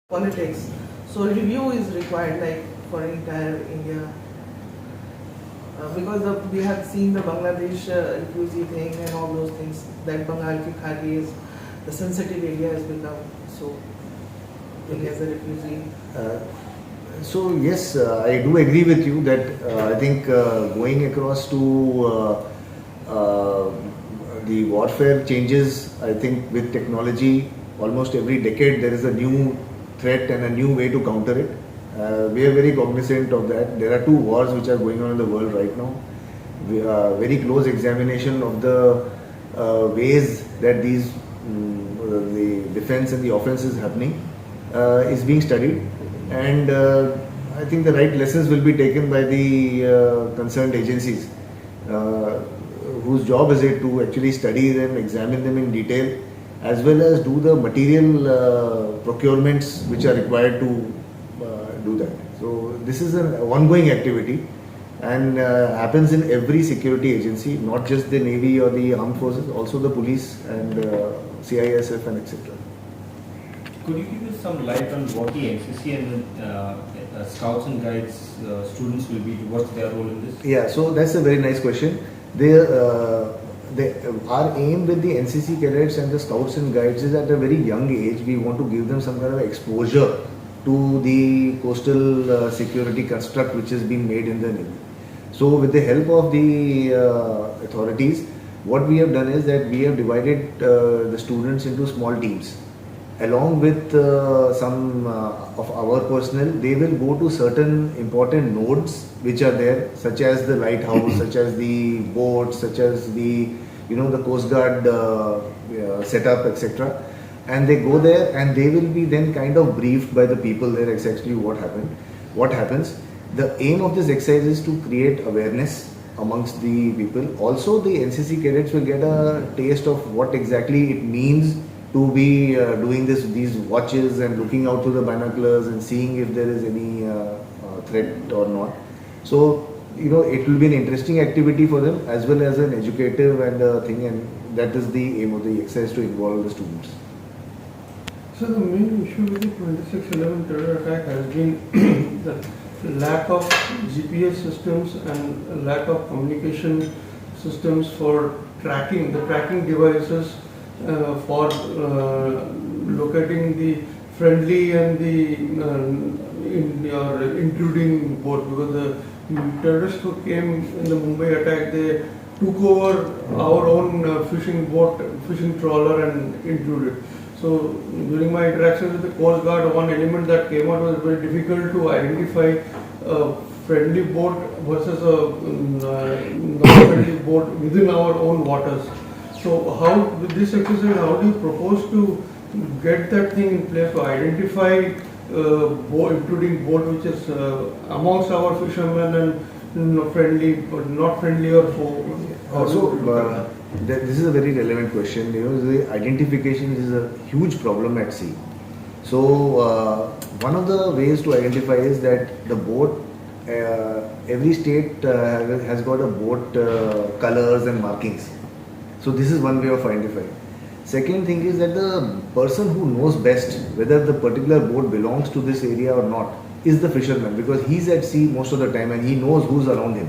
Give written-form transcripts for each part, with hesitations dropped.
politics. So review is required, like for entire India, because we have seen the Bangladesh refugee thing and all those things. That Bengal ki Khadi is the sensitive area has become so big as a refugee. So yes, I do agree with you that I think going across to the warfare changes. I think with technology, almost every decade there is a new threat and a new way to counter it. We are very cognizant of that. There are two wars which are going on in the world right now. Very close examination of the ways that the defense and the offense is happening is being studied, and I think the right lessons will be taken by the concerned agencies, whose job is it to actually study them, examine them in detail, as well as do the material procurements which are required to do that. So this is an ongoing activity and happens in every security agency, not just the Navy or the armed forces, also the police and CISF and etc. Could you give us some light on what the NCC and Scouts and Guides students will be? What's their role in this? Yeah, so that's a very nice question. Our aim with the NCC cadets and the Scouts and Guides is at a very young age, we want to give them some kind of exposure to the coastal security construct which is being made in the Navy. So with the help of the authorities, what we have done is that we have divided the students into small teams. Along with some of our personnel, they will go to certain important nodes which are there, such as the lighthouse, such as the boats, such as the Coast Guard setup, etc. And they go there, and they will be then kind of briefed by the people there exactly what happens. The aim of this exercise is to create awareness amongst the people. Also, the NCC cadets will get a taste of what exactly it means to be doing these watches and looking out through the binoculars and seeing if there is any threat or not. So it will be an interesting activity for them as well as an educative and thing, and that is the aim of the exercise, to involve the students. So the main issue with the 26/11 terror attack has been the lack of GPS systems and lack of communication systems for tracking devices for locating the friendly and the intruding boat, because the terrorists who came in the Mumbai attack, they took over our own fishing trawler and intruded. So during my interactions with the Coast Guard, one element that came out was very difficult to identify a friendly boat versus a non-friendly boat within our own waters. So how, with this exercise, how do you propose to get that thing in place to identify intruding boat which is amongst our fishermen and friendly but not friendly or foe? This is a very relevant question. The identification is a huge problem at sea. So one of the ways to identify is that the boat, every state has got a boat colors and markings. So this is one way of identifying. Second thing is that the person who knows best whether the particular boat belongs to this area or not is the fisherman, because he's at sea most of the time and he knows who's around him.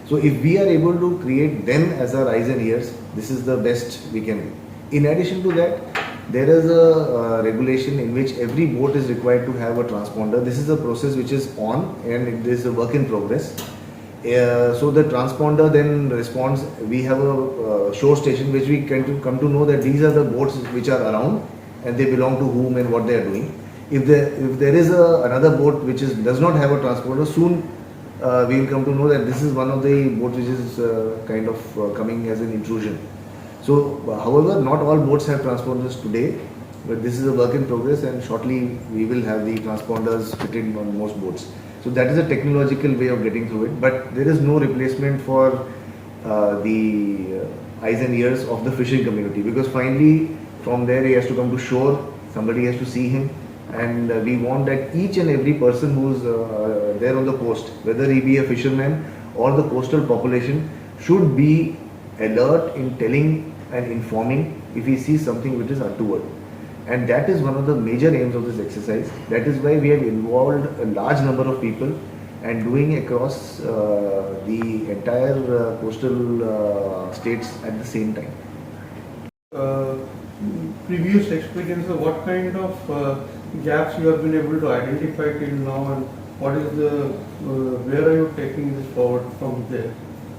So if we are able to create them as our eyes and ears, this is the best we can do. In addition to that, there is a regulation in which every boat is required to have a transponder. This is a process which is on and it is a work in progress. So the transponder then responds. We have a shore station which we can come to know that these are the boats which are around and they belong to whom and what they are doing. If there is another boat which does not have a transponder, soon we will come to know that this is one of the boats which is kind of coming as an intrusion. So however, not all boats have transponders today, but this is a work in progress, and shortly we will have the transponders fitted on most boats. So that is a technological way of getting through it, but there is no replacement for the eyes and ears of the fishing community, because finally from there he has to come to shore, somebody has to see him, and we want that each and every person who is there on the coast, whether he be a fisherman or the coastal population, should be alert in telling and informing if he sees something which is untoward. And that is one of the major aims of this exercise. That is why we have involved a large number of people and doing across the entire coastal states at the same time. uh, Previous experience, what kind of gaps you have been able to identify till now, and what is the where are you taking this forward from there?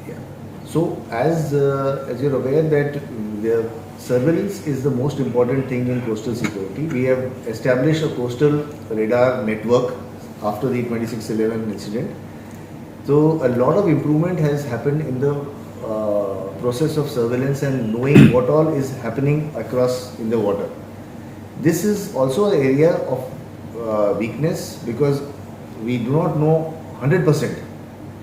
Yeah. So as you're aware that the surveillance is the most important thing in coastal security. We have established a coastal radar network after the 2611 incident. So a lot of improvement has happened in the process of surveillance and knowing what all is happening across in the water. This is also an area of weakness because we do not know 100%,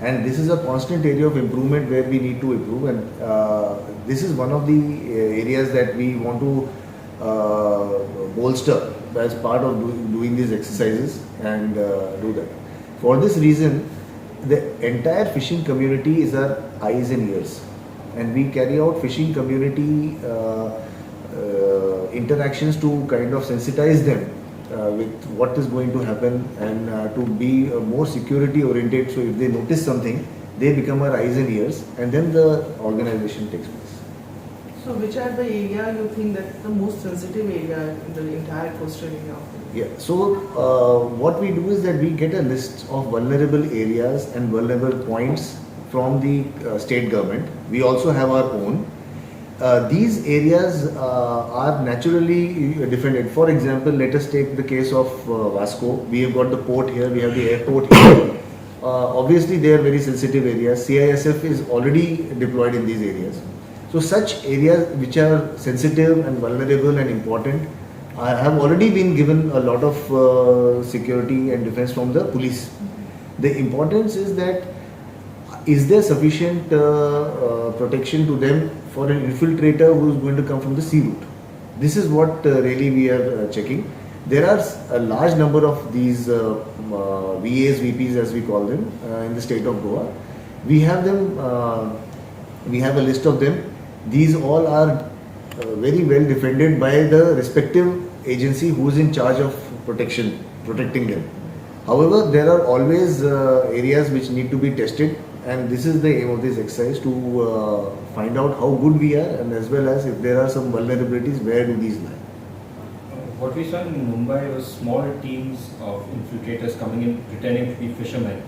and this is a constant area of improvement where we need to improve, and this is one of the areas that we want to bolster as part of doing these exercises and do that. For this reason, the entire fishing community is our eyes and ears, and we carry out fishing community interactions to kind of sensitize them with what is going to happen and to be more security oriented. So if they notice something, they become our eyes and ears, and then the organization takes place. So which are the area you think that's the most sensitive area in the entire coastal area? Yeah, so what we do is that we get a list of vulnerable areas and vulnerable points from the state government. We also have our own. These areas are naturally defended. For example, let us take the case of Vasco. We have got the port here, we have the airport here. Obviously, they are very sensitive areas. CISF is already deployed in these areas. So such areas which are sensitive and vulnerable and important have already been given a lot of security and defense from the police. The importance is that is there sufficient protection to them for an infiltrator who is going to come from the sea route? This is what really we are checking. There are a large number of these VAs, VPs as we call them in the state of Goa. We have them, we have a list of them. These all are very well defended by the respective agency who is in charge of protecting them. However, there are always areas which need to be tested, and this is the aim of this exercise to find out how good we are, and as well as if there are some vulnerabilities, where do these lie. What we saw in Mumbai was small teams of infiltrators coming in pretending to be fishermen.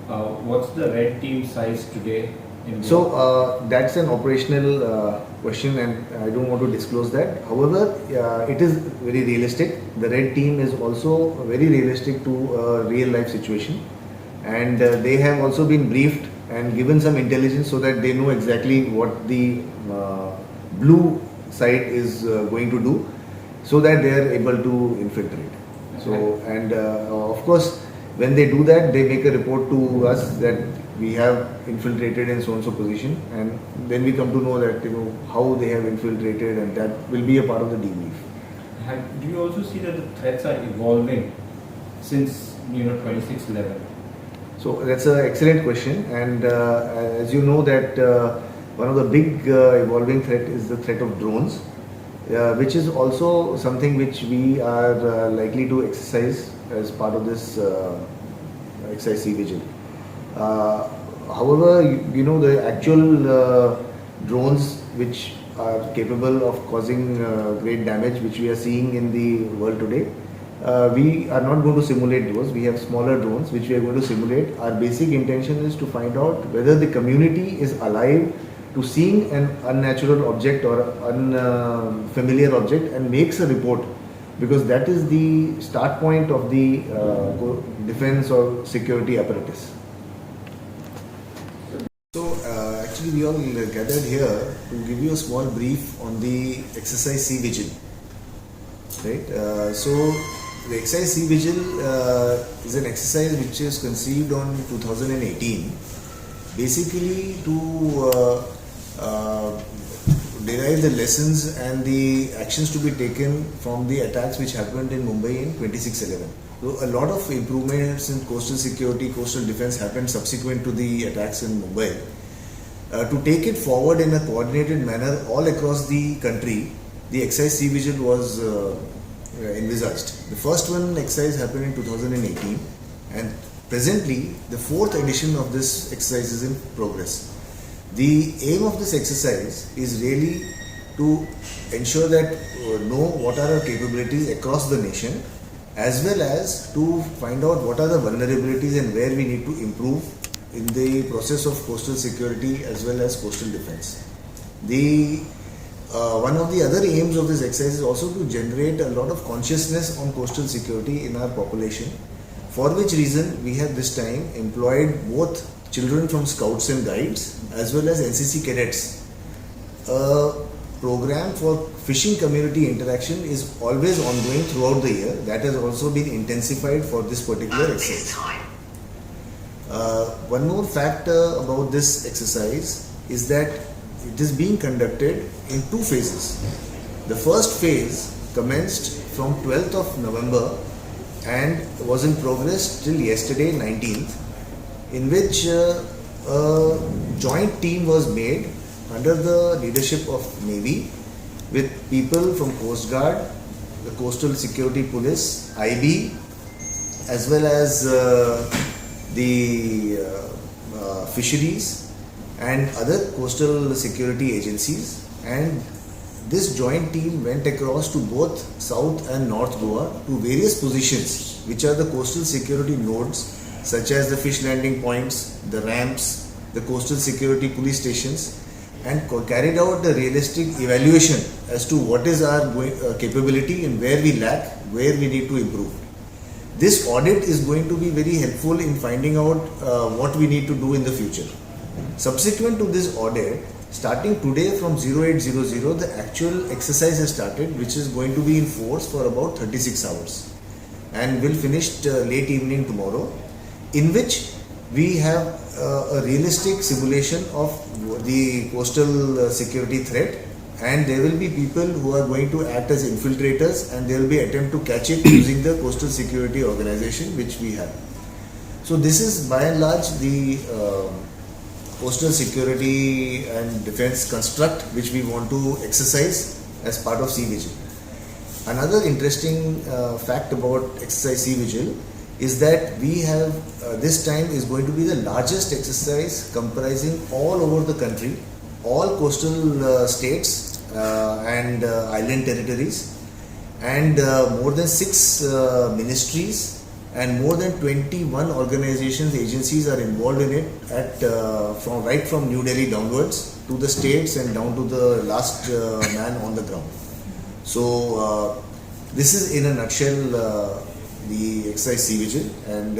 What's the red team size today? So that's an operational question, and I don't want to disclose that. However, it is very realistic. The red team is also very realistic to a real life situation, and they have also been briefed and given some intelligence so that they know exactly what the blue side is going to do, so that they are able to infiltrate. So, and of course, when they do that, they make a report to us that we have infiltrated in so and so position, and then we come to know that how they have infiltrated, and that will be a part of the debrief. Do you also see that the threats are evolving since 2611? So that's an excellent question, and as you know that one of the big evolving threat is the threat of drones, which is also something which we are likely to exercise as part of this exercise Sea Vigil. However, the actual drones which are capable of causing great damage, which we are seeing in the world today, we are not going to simulate those. We have smaller drones which we are going to simulate. Our basic intention is to find out whether the community is alive to seeing an unnatural object or unfamiliar object and makes a report, because that is the start point of the defense or security apparatus. So actually we all gathered here to give you a small brief on the exercise Sea Vigil. Right? So the exercise Sea Vigil is an exercise which is conceived on 2018, basically to derive the lessons and the actions to be taken from the attacks which happened in Mumbai in 2611. So a lot of improvements in coastal security, coastal defense happened subsequent to the attacks in Mumbai. To take it forward in a coordinated manner all across the country, the exercise Sea Vigil was envisaged. The first one exercise happened in 2018, and presently the fourth edition of this exercise is in progress. The aim of this exercise is really to ensure that know what are our capabilities across the nation, as well as to find out what are the vulnerabilities and where we need to improve in the process of coastal security as well as coastal defense. One of the other aims of this exercise is also to generate a lot of consciousness on coastal security in our population, for which reason we have this time employed both children from Scouts and Guides as well as NCC cadets. A program for fishing community interaction is always ongoing throughout the year. That has also been intensified for this particular exercise. One more fact about this exercise is that it is being conducted in two phases. The first phase commenced from 12th of November and was in progress till yesterday, 19th, in which a joint team was made under the leadership of Navy with people from Coast Guard, the Coastal Security Police, IB, as well as the fisheries and other coastal security agencies. And this joint team went across to both South and North Goa to various positions which are the coastal security nodes, such as the fish landing points, the ramps, the coastal security police stations, and carried out a realistic evaluation as to what is our capability and where we lack, where we need to improve. This audit is going to be very helpful in finding out what we need to do in the future. Subsequent to this audit, starting today from 0800, the actual exercise has started, which is going to be in force for about 36 hours and will finish late evening tomorrow, in which we have a realistic simulation of the coastal security threat, and there will be people who are going to act as infiltrators, and there will be attempt to catch it using the coastal security organization which we have. So this is by and large the coastal security and defense construct which we want to exercise as part of Sea Vigil. Another interesting fact about exercise Sea Vigil is that we have this time is going to be the largest exercise comprising all over the country, all coastal states and island territories, and more than 6 ministries and more than 21 organizations, agencies are involved in it right from New Delhi downwards to the states and down to the last man on the ground. So this is in a nutshell the exercise Sea Vigil, and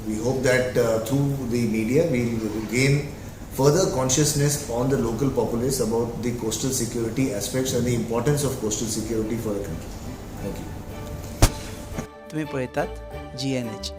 we hope that through the media we will gain further consciousness on the local populace about the coastal security aspects and the importance of coastal security for the country. Thank you. तुम्ही पळयतात GNH.